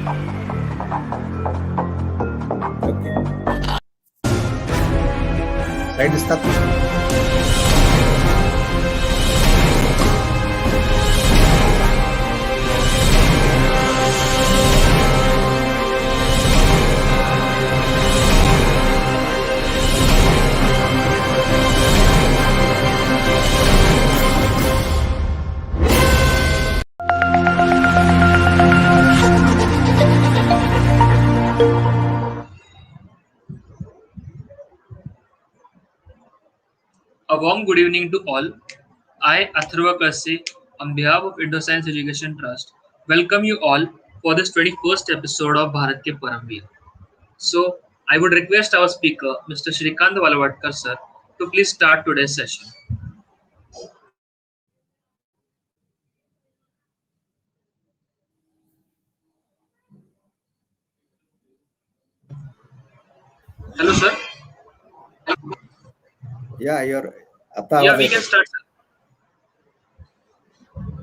Okay. Slide start. A warm good evening to all. I, Atharva Kase, on behalf of Indo-Science Education Trust, welcome you all for this 21st episode of Bharat Ke Paramveer. So, I would request our speaker, Mr. Shrikant Valavatkar sir, to please start today's session. Hello, sir. Yeah, you're. Yeah, we can start, sir.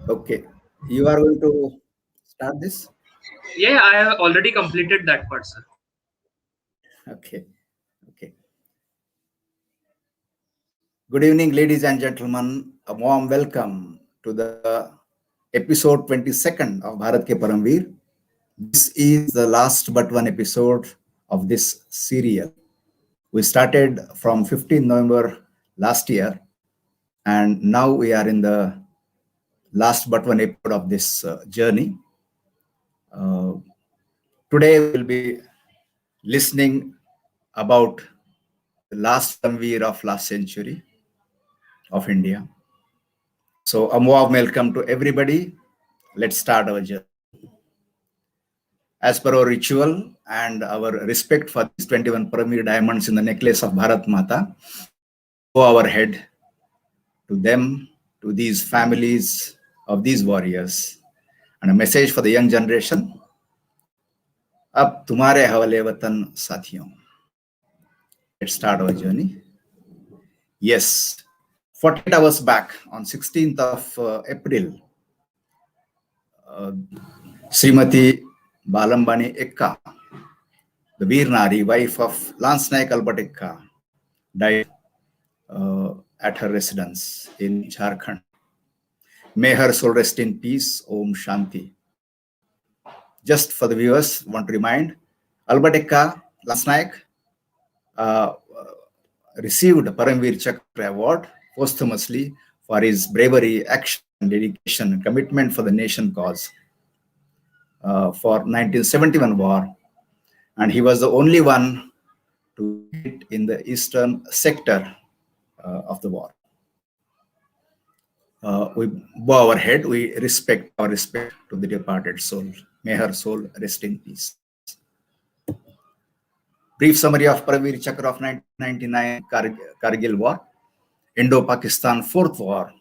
Okay. You are going to start this? Yeah, I have already completed that part, sir. Okay. Okay. Good evening, ladies and gentlemen. A warm welcome to the episode 22nd of Bharat Ke Paramveer. This is the last but one episode of this serial. We started from 15 November last year, and now we are in the last but one episode of this journey. Today we will be listening about the last Paramveer of last century of India. So a warm welcome to everybody. Let's start our journey. As per our ritual and our respect for these 21 Paramveer diamonds in the necklace of Bharat Mata, bow our head to them, to these families of these warriors, and a message for the young generation. Ab tumhare hawale watan sathiyon. Let's start our journey. Yes, 48 hours back on 16th of April, Srimati Balambani Ekka, the Veer Nari, wife of Lance Naik Albert Ekka, died at her residence in Jharkhand. May her soul rest in peace. Om Shanti. Just for the viewers, want to remind, Albert Ekka, Lance Naik, received Paramveer Chakra Award posthumously for his bravery, action, dedication, and commitment for the nation cause for 1971 war. And he was the only one to hit in the eastern sector of the war. We bow our head, we respect to the departed soul. May her soul rest in peace. Brief summary of Paramveer Chakra of 1999 Kargil War, Indo-Pakistan Fourth War,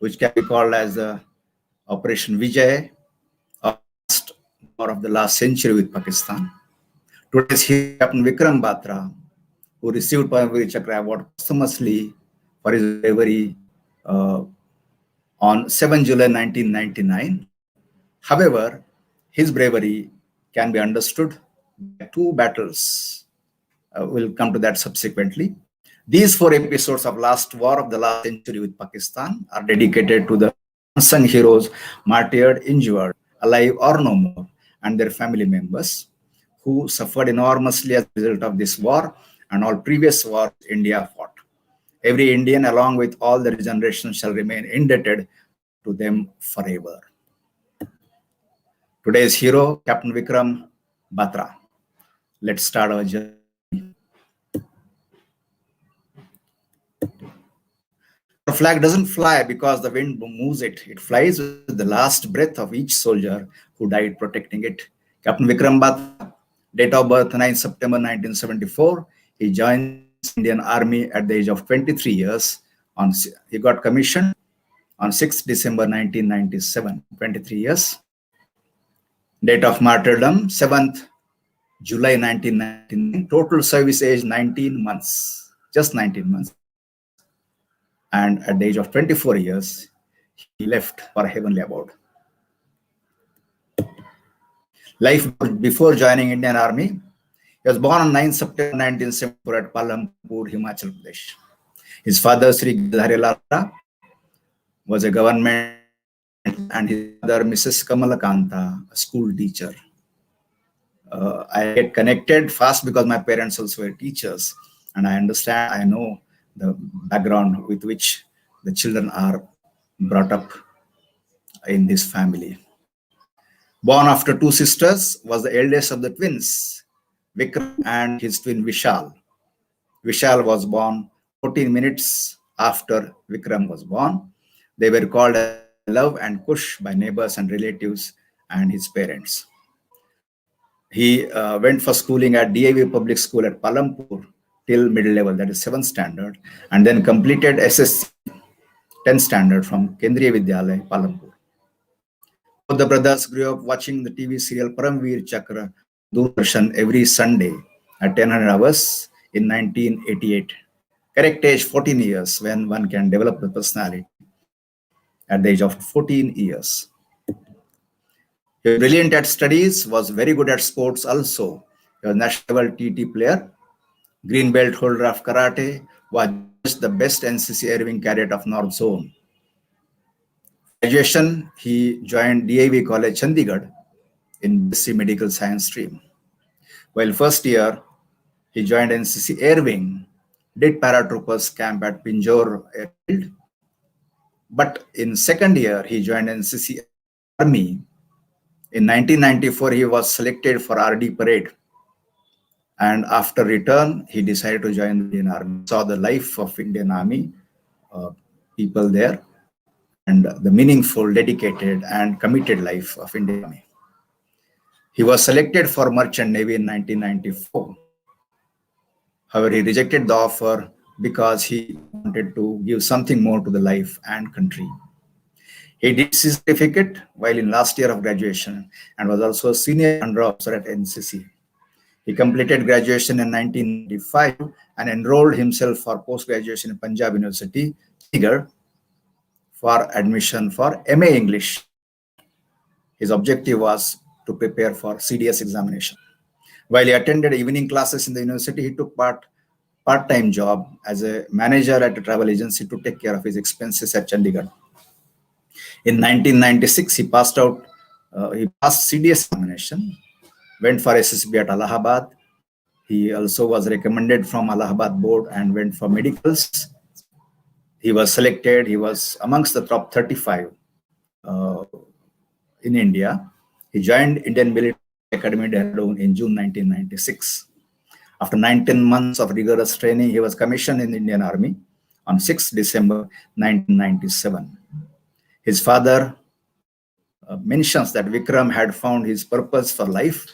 which can be called as the Operation Vijay, last war of the last century with Pakistan. Today's hero, Captain Vikram Batra, who received Paramveer Chakra Award posthumously for his bravery on 7 July 1999. However, his bravery can be understood by two battles. We'll come to that subsequently. These 4 episodes of last war of the last century with Pakistan are dedicated to the unsung heroes martyred, injured, alive or no more, and their family members who suffered enormously as a result of this war and all previous wars India fought. Every Indian, along with all their generations, shall remain indebted to them forever. Today's hero, Captain Vikram Batra. Let's start our journey. The flag doesn't fly because the wind moves it. It flies with the last breath of each soldier who died protecting it. Captain Vikram Batra, date of birth 9 September 1974. He joined the Indian Army at the age of 23 years. He got commissioned on 6 December 1997, 23 years. Date of martyrdom, 7th July 1999. Total service age, 19 months, just 19 months. And at the age of 24 years, he left for heavenly abode. Life before joining Indian Army. He was born on 9 September 1974 at Palampur, Himachal Pradesh. His father, Sri Girdhari Lal Batra, was a government employee, and his mother, Mrs. Kamalakanta, a school teacher. I get connected fast because my parents also were teachers, and I understand, I know the background with which the children are brought up in this family. Born after two sisters, was the eldest of the twins, Vikram and his twin Vishal. Vishal was born 14 minutes after Vikram was born. They were called as Love and Kush by neighbors and relatives and his parents. He went for schooling at DIV Public School at Palampur till middle level, that is 7th standard, and then completed SSC 10th standard from Kendriya Vidyalaya, Palampur. Both the brothers grew up watching the TV serial Paramveer Chakra on Doordarshan every Sunday at 1000 hours in 1988. Correct age 14 years when one can develop the personality at the age of 14 years. He was brilliant at studies, was very good at sports also. He was national level TT player, green belt holder of karate, was judged the best NCC Air Wing cadet of North Zone. Graduation, he joined DIV College Chandigarh in BSc Medical Science stream. While first year, he joined NCC Air Wing, did paratroopers camp at Pinjore Airfield. But in second year, he joined NCC Army. In 1994, he was selected for RD parade. And after return, he decided to join the Indian Army. Saw the life of Indian Army, people there, and the meaningful, dedicated, and committed life of Indian Army. He was selected for Merchant Navy in 1994. However, he rejected the offer because he wanted to give something more to the life and country. He did his certificate while in last year of graduation and was also a senior under officer at NCC. He completed graduation in 1995 and enrolled himself for post-graduation in Punjab University, Chandigarh, for admission for MA English. His objective was to prepare for CDS examination. While he attended evening classes in the university, he took part-time job as a manager at a travel agency to take care of his expenses at Chandigarh. In 1996, he passed CDS examination, went for SSB at Allahabad. He also was recommended from Allahabad board and went for medicals. He was selected. He was amongst the top 35 in India. He joined Indian Military Academy Dehradun in June 1996. After 19 months of rigorous training, he was commissioned in the Indian Army on 6 December 1997. His father mentions that Vikram had found his purpose for life.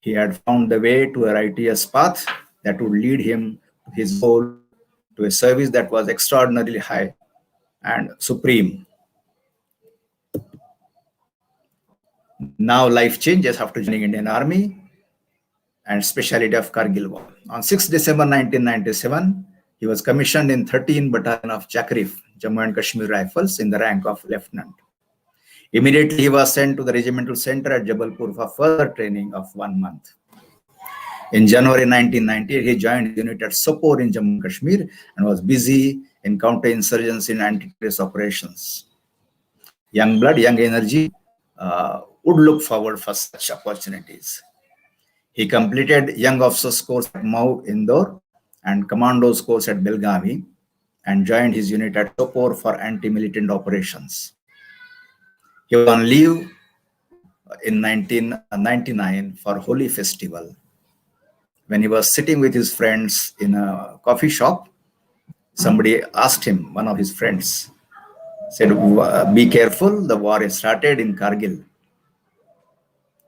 He had found the way to a righteous path that would lead him to his goal, to a service that was extraordinarily high and supreme. Now life changes after joining Indian Army and specialty of Kargil War. On 6 December 1997, he was commissioned in 13 Battalion of Chakrif, Jammu and Kashmir Rifles, in the rank of lieutenant. Immediately, he was sent to the regimental center at Jabalpur for further training of 1 month. In January 1998, he joined the unit at Sopore in Jammu and Kashmir and was busy in counter-insurgency and anti-terrorist operations. Young blood, young energy would look forward for such opportunities. He completed Young Officers course at Mau, Indore, and Commandos course at Belgavi, and joined his unit at Sopore for anti-militant operations. He was on leave in 1999 for Holi festival. When he was sitting with his friends in a coffee shop, somebody asked him, one of his friends, said, "Be careful, the war is started in Kargil."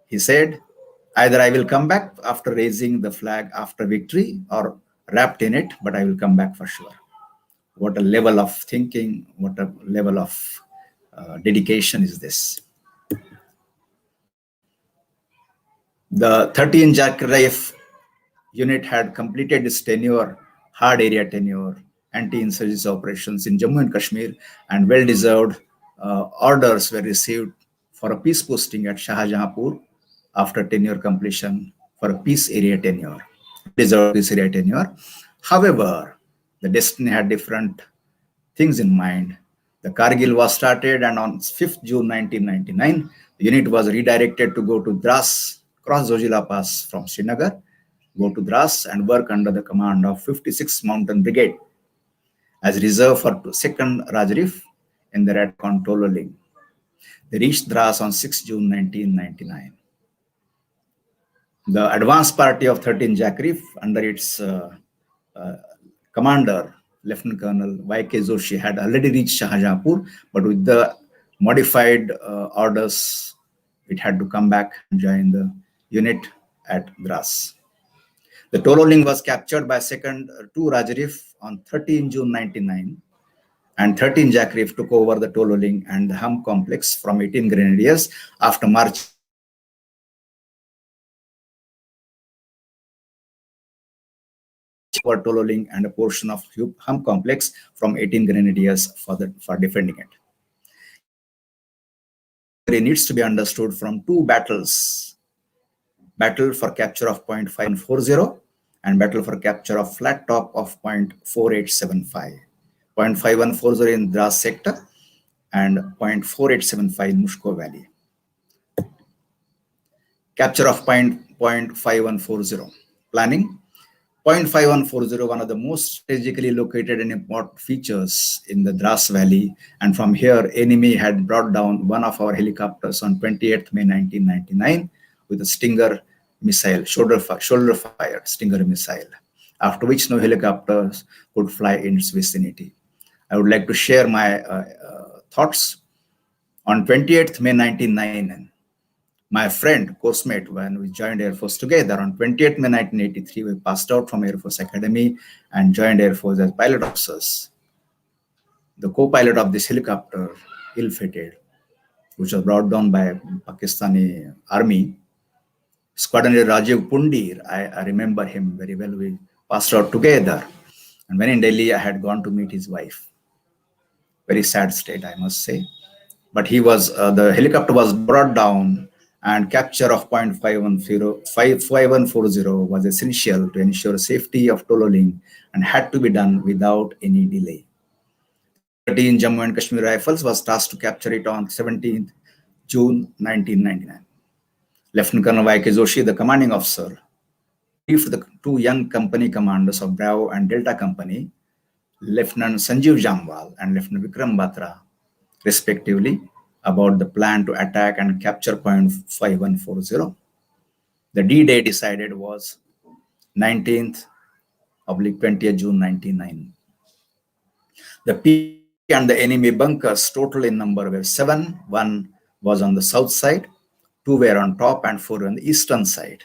He said, "Either I will come back after raising the flag after victory or wrapped in it, but I will come back for sure." What a level of thinking, what a level of dedication is this. The 13 Jakrif unit had completed its tenure, hard area tenure, anti-insurgency operations in Jammu and Kashmir, and well-deserved orders were received for a peace posting at Shahjahanpur after tenure completion for a peace area tenure, deserved peace area tenure. However, the destiny had different things in mind. The Kargil was started, and on 5th June 1999, the unit was redirected to go to Dras, cross Zojila Pass from Srinagar, go to Dras, and work under the command of 56th Mountain Brigade as reserve for 2nd Rajrif in their attack on Tololing. They reached Dras on 6 June 1999. The advance party of 13 Jacrif under its uh, commander, Lieutenant Colonel Y.K. Joshi, had already reached Shahjahanpur, but with the modified orders, it had to come back and join the unit at Dras. The Tololing was captured by 2 Rajrif on 13 June 1999, and 13 Jacrif took over the Tololing and the Hum complex from 18 Grenadiers after marching for Tololing and a portion of Hum complex from 18 Grenadiers for defending it. It needs to be understood from two battles: battle for capture of point 540 and battle for capture of flat top of point 4875. Point 5140 in Dras sector and point 4875 in Mushko Valley. Capture of point 5140. Planning. Point 5140, one of the most strategically located and important features in the Dras Valley. And from here, enemy had brought down one of our helicopters on 28th May 1999 with a Stinger missile, shoulder fired Stinger missile, after which no helicopters could fly in its vicinity. I would like to share my thoughts. On 28th May 1999, my friend, course mate, when we joined Air Force together on 20th May 1983, we passed out from Air Force Academy and joined Air Force as pilot officers. The co-pilot of this helicopter ill-fated, which was brought down by Pakistani army, Squadron Leader Rajiv Pundir, I remember him very well. We passed out together. And when in Delhi, I had gone to meet his wife. Very sad state, I must say. But the helicopter was brought down, and capture of point 5140 was essential to ensure safety of Tololing and had to be done without any delay. 13 Jammu and Kashmir Rifles was tasked to capture it on 17th June 1999. Lieutenant Colonel Y.K. Joshi, the commanding officer, briefed the two young company commanders of Bravo and Delta Company, Lieutenant Sanjeev Jamwal and Lieutenant Vikram Batra, respectively, about the plan to attack and capture point 5140. The D-Day decided was 19th/20th June 1999. The peak and the enemy bunkers total in number were 7. One was on the south side, 2 were on top, and 4 on the eastern side.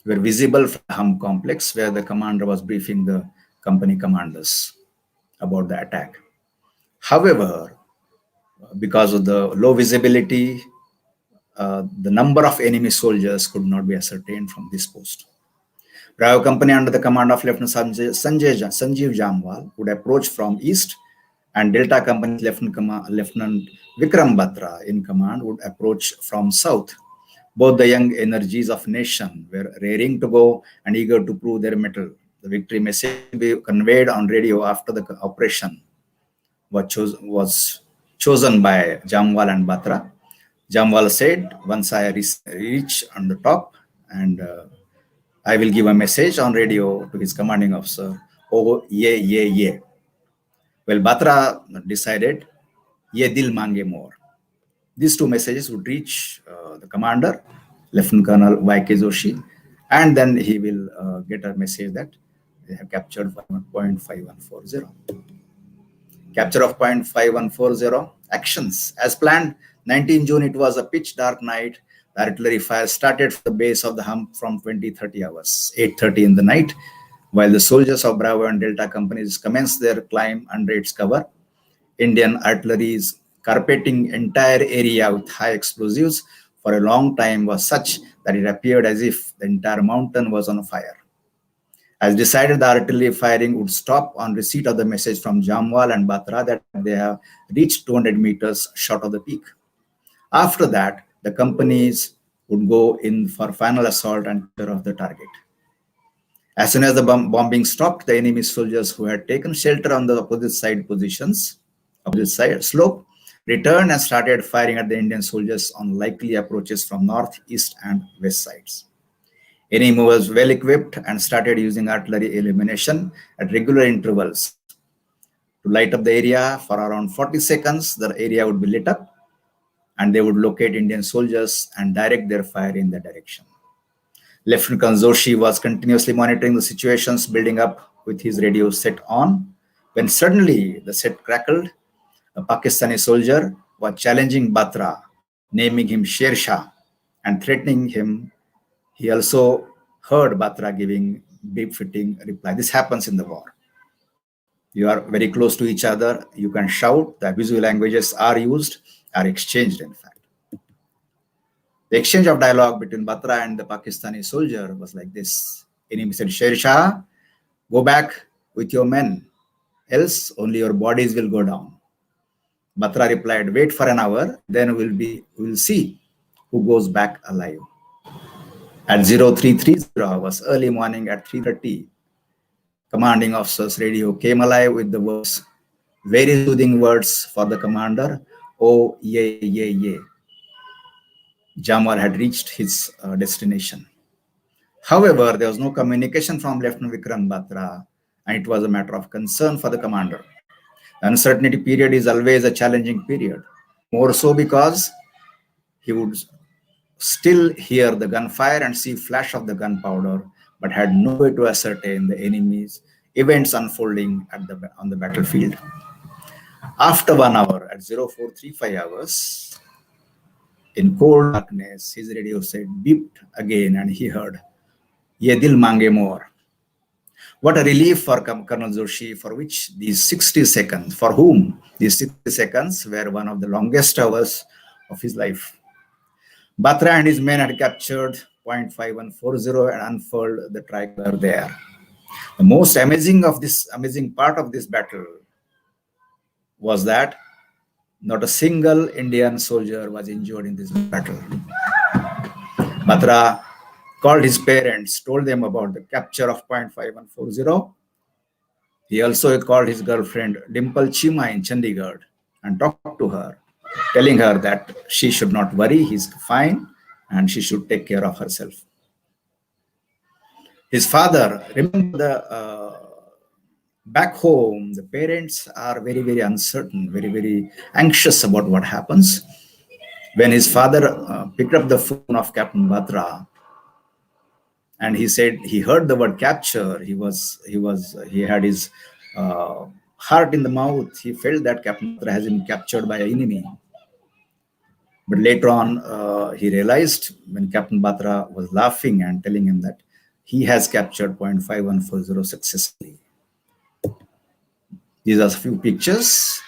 Were visible from the Hum complex, where the commander was briefing the company commanders about the attack. However, because of the low visibility, the number of enemy soldiers could not be ascertained from this post. Bravo Company, under the command of Lieutenant Sanjeev Jamwal, would approach from east, and Delta Company's Lieutenant Vikram Batra, in command, would approach from south. Both the young energies of nation were raring to go and eager to prove their mettle. The victory message to be conveyed on radio after the operation was chosen by Jamwal and Batra. Jamwal said, "Once I reach on the top, and I will give a message on radio to his commanding officer. Oh, ye. Well, Batra decided, ye dil mange more." These two messages would reach the commander, Lieutenant Colonel Y.K. Joshi, and then he will get a message that they have captured point 5140. Capture of point 5140, actions. As planned, 19 June, it was a pitch dark night. The artillery fire started from the base of the hump from 20-30 hours, 8:30 in the night, while the soldiers of Bravo and Delta companies commenced their climb under its cover. Indian artillery is carpeting entire area with high explosives for a long time was such that it appeared as if the entire mountain was on fire. As decided, the artillery firing would stop on receipt of the message from Jamwal and Batra that they have reached 200 meters short of the peak. After that, the companies would go in for final assault and capture of the target. As soon as the bombing stopped, the enemy soldiers who had taken shelter on the opposite side slope, returned and started firing at the Indian soldiers on likely approaches from north, east, and west sides. Enemy was well equipped and started using artillery illumination at regular intervals to light up the area. For around 40 seconds, the area would be lit up and they would locate Indian soldiers and direct their fire in that direction. Lieutenant Colonel Joshi was continuously monitoring the situations building up with his radio set on when suddenly the set crackled. A Pakistani soldier was challenging Batra, naming him Sher Shah and threatening him. He also heard Batra giving befitting reply. This happens in the war. You are very close to each other. You can shout. The visual languages are used, are exchanged, in fact. The exchange of dialogue between Batra and the Pakistani soldier was like this. Enemy said, Sher Shah, go back with your men, else only your bodies will go down. Batra replied, wait for an hour, then we'll see who goes back alive. At 0330 hours, early morning at 3:30, commanding officer's radio came alive with the words, very soothing words for the commander, oh, yeah. Jamal had reached his destination. However, there was no communication from Lieutenant Vikram Batra, and it was a matter of concern for the commander. The uncertainty period is always a challenging period, more so because he would still hear the gunfire and see flash of the gunpowder, but had no way to ascertain the enemy's events unfolding on the battlefield. After 1 hour, at 0435 hours, in cold darkness, his radio set beeped again and he heard, Ye dil mange more. What a relief for Colonel Joshi, for whom these 60 seconds were one of the longest hours of his life. Batra and his men had captured point 5140 and unfurled the tricolor there. The most amazing part of this battle was that not a single Indian soldier was injured in this battle. Batra called his parents, told them about the capture of point 5140. He also called his girlfriend Dimple Chima in Chandigarh and talked to her, telling her that she should not worry, he's fine, and she should take care of herself. His father, remember back home, the parents are very, very uncertain, very, very anxious about what happens. When his father picked up the phone of Captain Batra, and he said he heard the word capture, he had his heart in the mouth. He felt that Captain Batra has been captured by an enemy. But later on, he realized when Captain Batra was laughing and telling him that he has captured point 5140 successfully. These are a few pictures.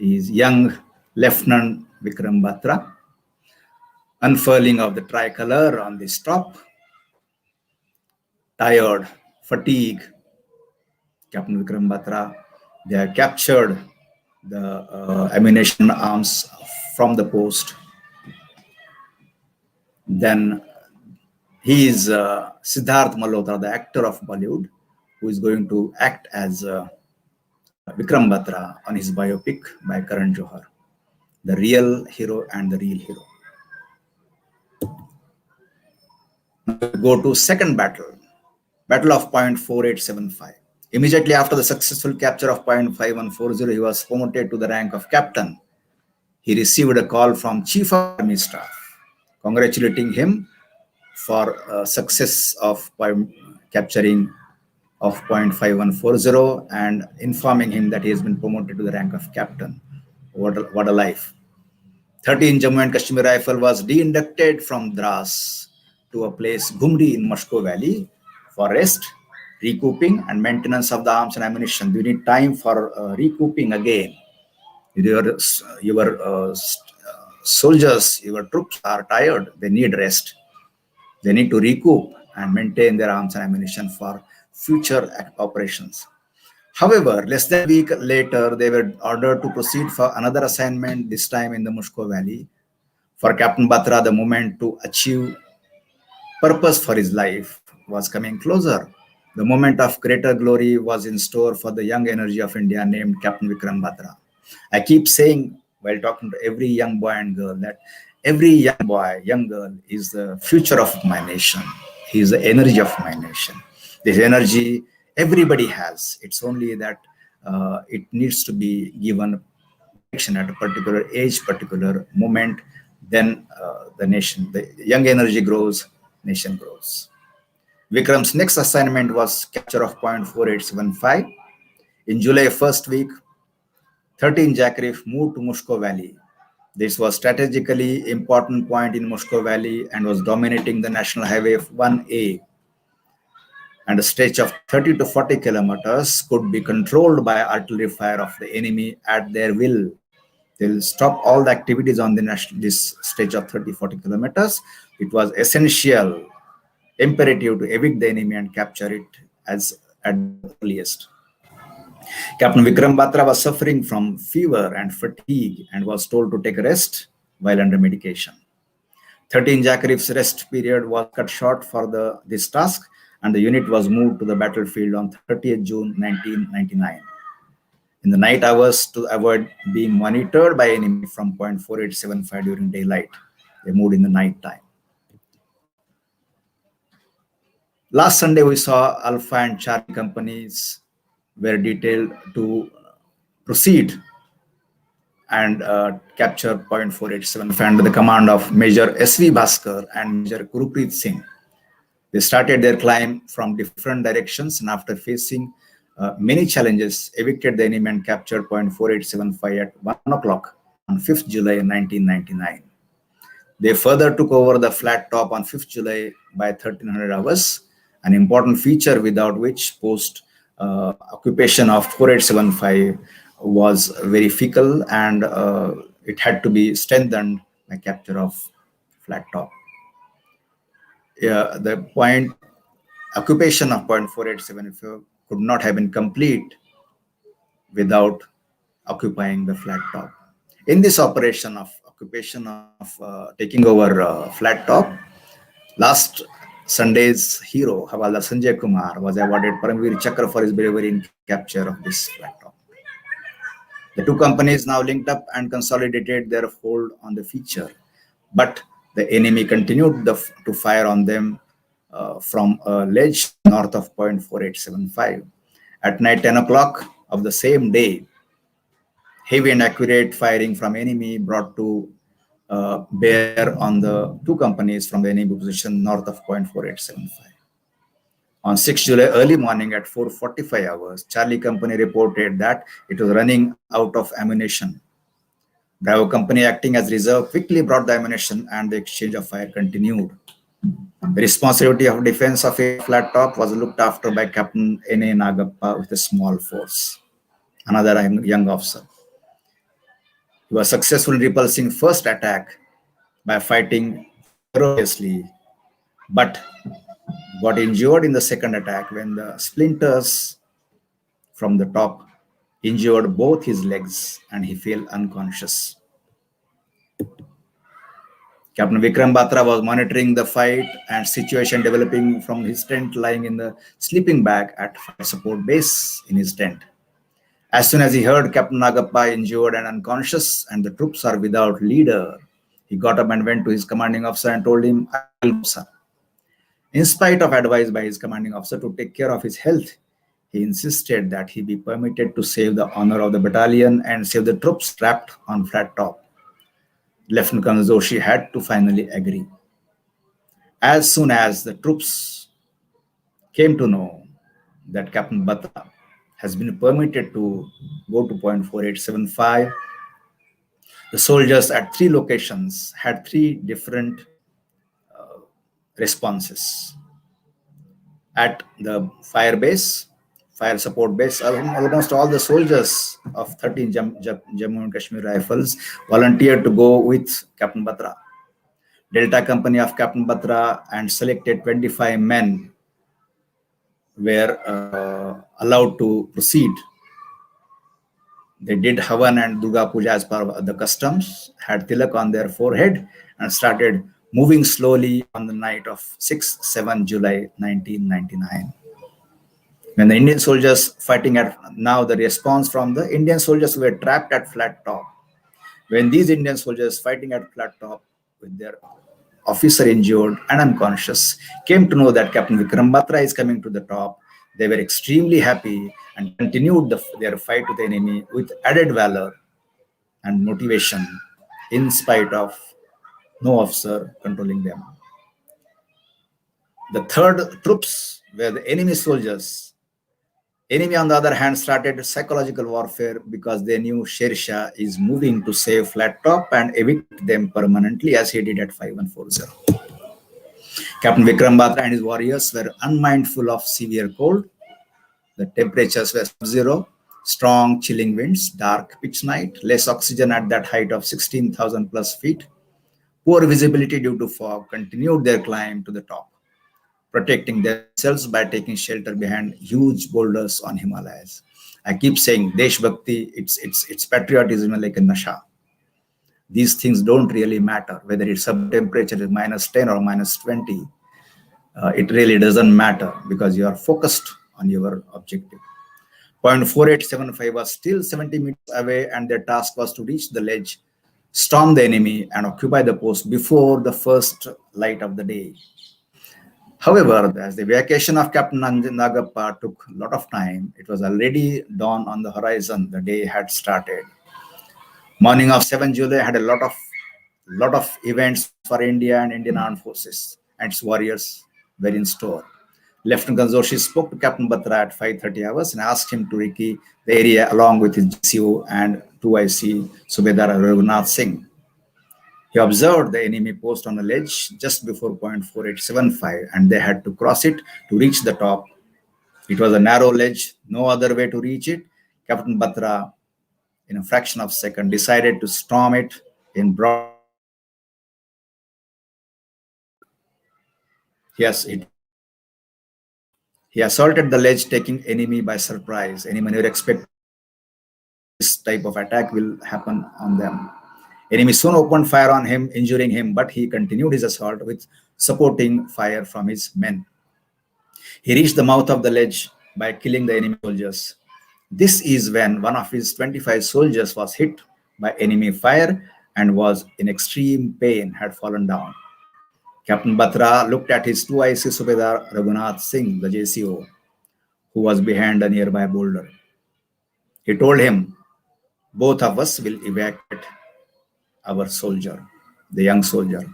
Is young Lieutenant Vikram Batra, unfurling of the tricolor on this top, tired, fatigue. Captain Vikram Batra, they have captured the ammunition arms from the post. Then he is Siddharth Malhotra, the actor of Bollywood, who is going to act as Vikram Batra on his biopic by Karan Johar, the real hero and the real hero. Go to second battle, Battle of point 4875. Immediately after the successful capture of point 5140, he was promoted to the rank of captain. He received a call from Chief of Army Staff, congratulating him for success of capturing of point 5140 and informing him that he has been promoted to the rank of captain. What a life. 13 Jammu and Kashmir Rifle was de-inducted from Dras to a place Gumri in Moscow Valley for rest, recouping and maintenance of the arms and ammunition. You need time for recouping again. Your soldiers, your troops are tired. They need rest. They need to recoup and maintain their arms and ammunition for future operations. However, less than a week later, they were ordered to proceed for another assignment, this time in the Moscow Valley, For Captain Batra, the moment to achieve purpose for his life was coming closer. The moment of greater glory was in store for the young energy of India named Captain Vikram Batra. I keep saying while talking to every young boy and girl that every young boy, young girl is the future of my nation. He is the energy of my nation. This energy everybody has. It's only that it needs to be given direction at a particular age, particular moment. Then the young energy grows, nation grows. Vikram's next assignment was capture of point 4875. In July first week, 13 Jackrif moved to Mushko Valley. This was strategically important point in Mushko Valley and was dominating the National Highway 1A, and a stretch of 30 to 40 kilometers could be controlled by artillery fire of the enemy at their will. They'll stop all the activities on this stretch of 30 40 kilometers. It was essential, imperative to evict the enemy and capture it as at the earliest. Captain Vikram Batra was suffering from fever and fatigue and was told to take rest while under medication. 13 Jackrif's rest period was cut short for this task, and the unit was moved to the battlefield on 30th June 1999. In the night hours, to avoid being monitored by enemy from point 4875 during daylight, they moved in the night time. Last Sunday, we saw Alpha and Charlie companies were detailed to proceed and capture point 4875 under the command of Major S.V. Bhaskar and Major Gurupreet Singh. They started their climb from different directions, and after facing many challenges, evicted the enemy and captured point 4875 at 1 o'clock on 5th July 1999. They further took over the flat top on 5th July by 1300 hours, an important feature without which post occupation of 4875 was very fickle, and it had to be strengthened by capture of flat top. The point occupation of point 4875 could not have been complete without occupying the flat top. In this operation of occupation of taking over flat top, last Sunday's hero, Havaldar Sanjay Kumar, was awarded Paramveer Chakra for his bravery in capture of this flat top. The two companies now linked up and consolidated their hold on the feature, but the enemy continued to fire on them from a ledge north of point 4875. At night 10 o'clock of the same day, heavy and accurate firing from enemy brought to bear on the two companies from the enemy position north of point 4875. On 6 July early morning at 4:45 hours, Charlie Company reported that it was running out of ammunition. Bravo Company, acting as reserve, quickly brought the ammunition and the exchange of fire continued. The responsibility of defense of a flat top was looked after by Captain N.A. Nagappa with a small force, another young officer. He was successful in repulsing first attack by fighting ferociously, but got injured in the second attack when the splinters from the top injured both his legs and he fell unconscious. Captain Vikram Batra was monitoring the fight and situation developing from his tent lying in the sleeping bag at fire support base in his tent. As soon as he heard Captain Nagappa injured and unconscious and the troops are without leader, he got up and went to his commanding officer and told him, "I will go, sir." In spite of advice by his commanding officer to take care of his health, he insisted that he be permitted to save the honor of the battalion and save the troops trapped on flat top. Lieutenant Colonel Joshi had to finally agree. As soon as the troops came to know that Captain Batra has been permitted to go to point 4875, the soldiers at three locations had three different responses. At the fire support base, almost all the soldiers of 13 Jammu and Kashmir Rifles volunteered to go with Captain Batra. Delta Company of Captain Batra and selected 25 men were allowed to proceed. They did Havan and Durga Puja as per the customs, had tilak on their forehead, and started moving slowly on the night of 6-7 July 1999. When the Indian soldiers fighting at now, the response from the Indian soldiers who were trapped at flat top. When these Indian soldiers fighting at flat top with their officer injured and unconscious came to know that Captain Vikram Batra is coming to the top, they were extremely happy and continued their fight with the enemy with added valor and motivation in spite of no officer controlling them. The third troops were the enemy soldiers. Enemy, on the other hand, started psychological warfare because they knew Sher Shah is moving to save Flat Top and evict them permanently as he did at 5140. Captain Vikram Batra and his warriors were unmindful of severe cold. The temperatures were sub-zero, strong chilling winds, dark pitch night, less oxygen at that height of 16,000 plus feet, poor visibility due to fog, continued their climb to the top, protecting themselves by taking shelter behind huge boulders on Himalayas. I keep saying Desh Bhakti, it's patriotism like a nasha. These things don't really matter, whether it's sub-temperature is minus 10 or minus 20. It really doesn't matter because you are focused on your objective. Point 4875 was still 70 meters away, and their task was to reach the ledge, storm the enemy, and occupy the post before the first light of the day. However, as the evacuation of Captain Nagappa took a lot of time, it was already dawn on the horizon. The day had started. Morning of 7 July had a lot of events for India and Indian Armed Forces and its warriors were in store. Lieutenant Ganzoshi spoke to Captain Batra at 5:30 hours and asked him to recce the area along with his GCO and 2IC Subedar Raghunath Singh. He observed the enemy post on a ledge just before point 4875 and they had to cross it to reach the top. It was a narrow ledge, no other way to reach it. Captain Batra, in a fraction of a second, decided to storm it in broad. Yes, he assaulted the ledge, taking enemy by surprise. Anyone never expect this type of attack will happen on them. Enemy soon opened fire on him, injuring him, but he continued his assault with supporting fire from his men. He reached the mouth of the ledge by killing the enemy soldiers. This is when one of his 25 soldiers was hit by enemy fire and was in extreme pain, had fallen down. Captain Batra looked at his 2IC Subedar Raghunath Singh, the JCO, who was behind a nearby boulder. He told him, both of us will evacuate our soldier, the young soldier.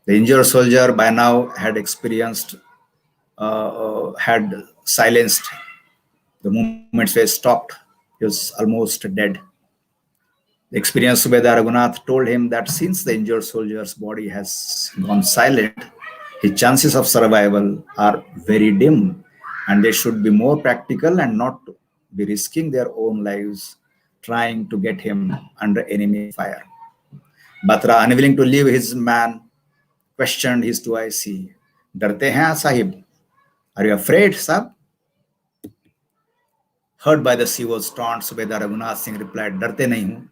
The injured soldier by now had had silenced. The movements were stopped. He was almost dead. The experienced Subedar Raghunath told him that since the injured soldier's body has gone silent, his chances of survival are very dim and they should be more practical and not be risking their own lives trying to get him under enemy fire. Batra, unwilling to leave his man, questioned his 2IC. Darte hain sahib? Are you afraid, sahib? Heard by the CO's taunt, Subedar Raghunath Singh replied, Darte nahi hu.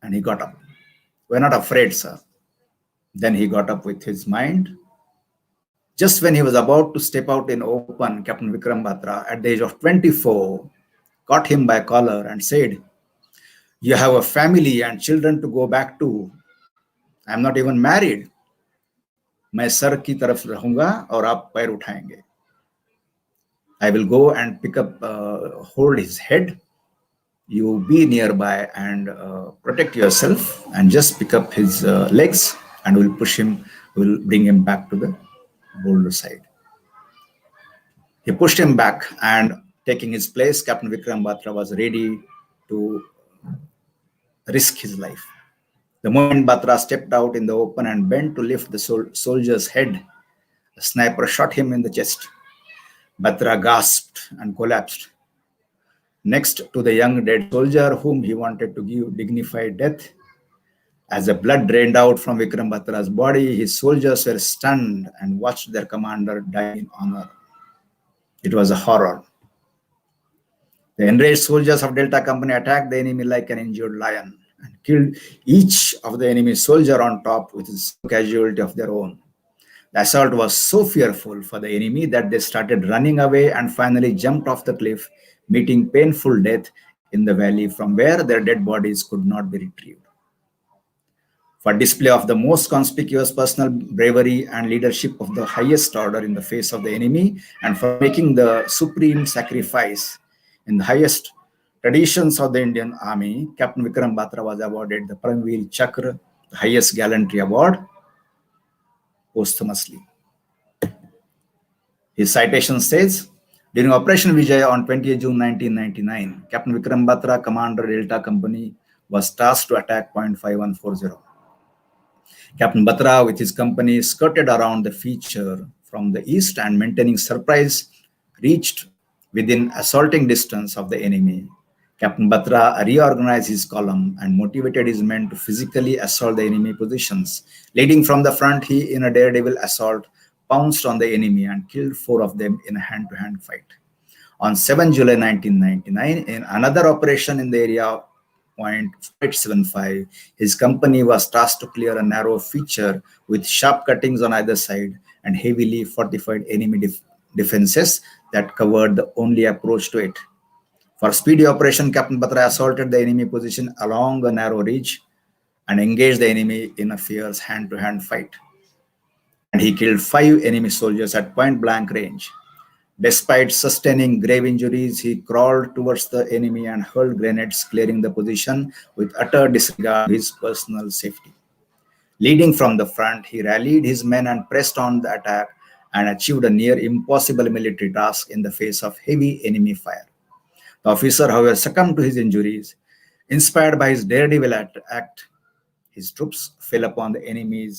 And he got up. We're not afraid, sir. Then he got up with his mind. Just when he was about to step out in open, Captain Vikram Batra, at the age of 24, caught him by collar and said, you have a family and children to go back to. I'm not even married. मैं sir की तरफ रहूंगा और आप पैर उठाएंगे. I will go and pick up, hold his head. You be nearby and protect yourself and just pick up his legs and we'll push him, we'll bring him back to the boulder side. He pushed him back and taking his place, Captain Vikram Batra was ready to risk his life. The moment Batra stepped out in the open and bent to lift the soldier's head, a sniper shot him in the chest. Batra gasped and collapsed. Next to the young dead soldier whom he wanted to give dignified death, as the blood drained out from Vikram Batra's body, his soldiers were stunned and watched their commander die in honor. It was a horror. The enraged soldiers of Delta Company attacked the enemy like an injured lion and killed each of the enemy soldier on top with a casualty of their own. The assault was so fearful for the enemy that they started running away and finally jumped off the cliff, meeting painful death in the valley from where their dead bodies could not be retrieved. For display of the most conspicuous personal bravery and leadership of the highest order in the face of the enemy, and for making the supreme sacrifice in the highest traditions of the Indian Army, Captain Vikram Batra was awarded the Paramveer Chakra, the highest gallantry award, posthumously. His citation says, during Operation Vijay on 20th June 1999, Captain Vikram Batra, Commander Delta Company, was tasked to attack Point 5140. Captain Batra, with his company, skirted around the feature from the east and maintaining surprise, reached within assaulting distance of the enemy. Captain Batra reorganized his column and motivated his men to physically assault the enemy positions. Leading from the front, he, in a daredevil assault, pounced on the enemy and killed 4 of them in a hand-to-hand fight. On 7 July 1999, in another operation in the area of Point 875, his company was tasked to clear a narrow feature with sharp cuttings on either side and heavily fortified enemy defenses that covered the only approach to it. For speedy operation, Captain Batra assaulted the enemy position along a narrow ridge and engaged the enemy in a fierce hand-to-hand fight. And he killed 5 enemy soldiers at point-blank range. Despite sustaining grave injuries, he crawled towards the enemy and hurled grenades, clearing the position with utter disregard of his personal safety. Leading from the front, he rallied his men and pressed on the attack and achieved a near impossible military task in the face of heavy enemy fire. The officer, however, succumbed to his injuries. Inspired by his daredevil act, his troops fell upon the enemy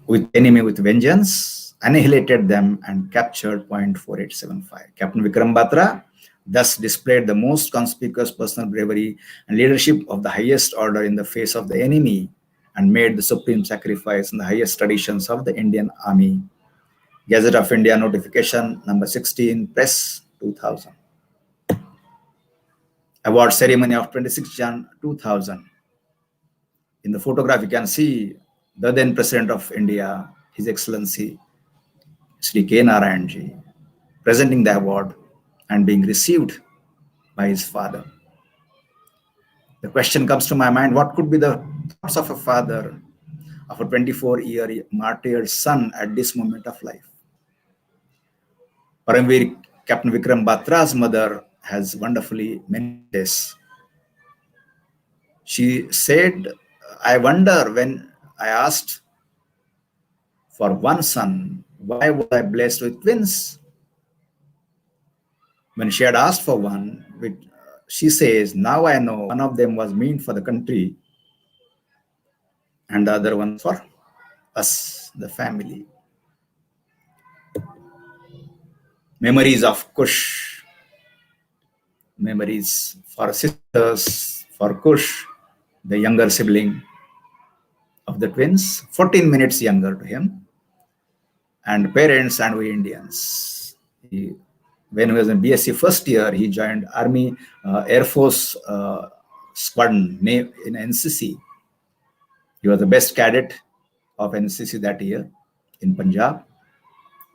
with vengeance, annihilated them, and captured Point 4875. Captain Vikram Batra thus displayed the most conspicuous personal bravery and leadership of the highest order in the face of the enemy and made the supreme sacrifice in the highest traditions of the Indian Army. Gazette of India notification number 16, Press 2000. Award ceremony of 26 Jan 2000. In the photograph, you can see the then President of India, His Excellency Sri K. Narayanji, presenting the award and being received by his father. The question comes to my mind, what could be the thoughts of a father of a 24-year martyred son at this moment of life? Paramveer Captain Vikram Batra's mother has wonderfully mentioned this. She said, I wonder when I asked for one son, why was I blessed with twins? When she had asked for one, she says, now I know one of them was meant for the country and the other one for us, the family. Memories of Kush, memories for sisters, for Kush, the younger sibling of the twins, 14 minutes younger to him, and parents and we Indians. When he was in BSc first year, he joined Army Air Force Squadron in NCC. He was the best cadet of NCC that year in Punjab.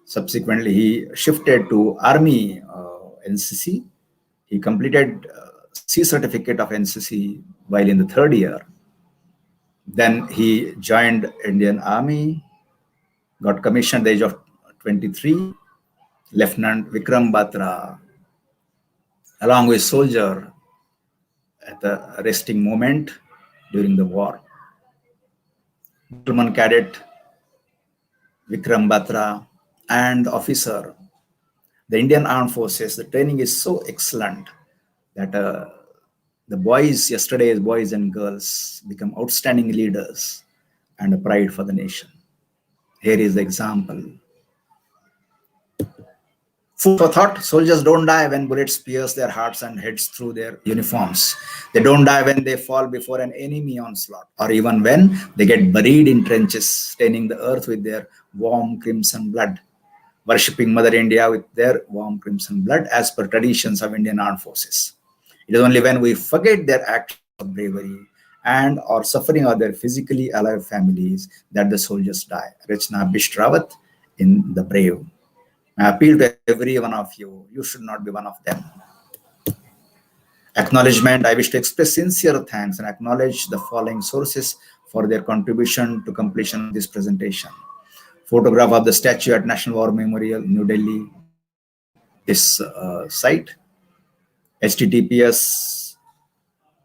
Subsequently, he shifted to Army NCC. He completed C certificate of NCC while in the 3rd year. Then he joined Indian Army, got commissioned at the age of 23. Lieutenant Vikram Batra, along with soldier at the resting moment during the war. Gentleman cadet Vikram Batra and officer, the Indian Armed Forces, the training is so excellent that the boys, yesterday's boys and girls, become outstanding leaders and a pride for the nation. Here is the example. Food for thought, soldiers don't die when bullets pierce their hearts and heads through their uniforms. They don't die when they fall before an enemy onslaught, or even when they get buried in trenches, staining the earth with their warm crimson blood. worshipping Mother India with their warm crimson blood as per traditions of Indian armed forces. It is only when we forget their acts of bravery and or suffering of their physically alive families that the soldiers die. Rachna Bisht Rawat in The Brave. I appeal to every one of you, you should not be one of them. Acknowledgement, I wish to express sincere thanks and acknowledge the following sources for their contribution to completion of this presentation. Photograph of the statue at National War Memorial, New Delhi. This site, https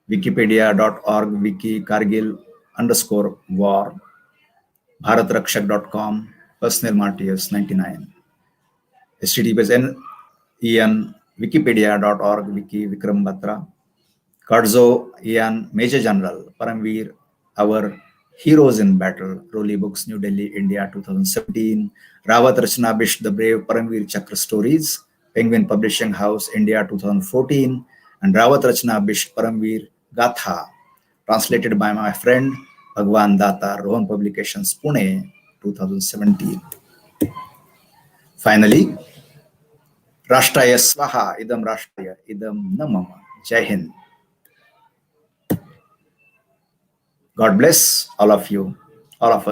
wikipedia.org wiki Kargil _war, bharatrakshak.com, personal Martyrs 99. https en wikipedia.org wiki Vikram Batra, Karzo Ian Major General Paramveer, our Heroes in Battle, Roli Books, New Delhi, India, 2017. Rawat Rachna Bisht, The Brave, Paramveer Chakra Stories, Penguin Publishing House, India, 2014. And Rawat Rachna Bisht, Paramveer Gatha, translated by my friend Bhagwan Data, Rohan Publications, Pune, 2017. Finally, Rashtraya Swaha, Idam Rashtraya, Idam Namama. Jai Hind. God bless all of you, all of us.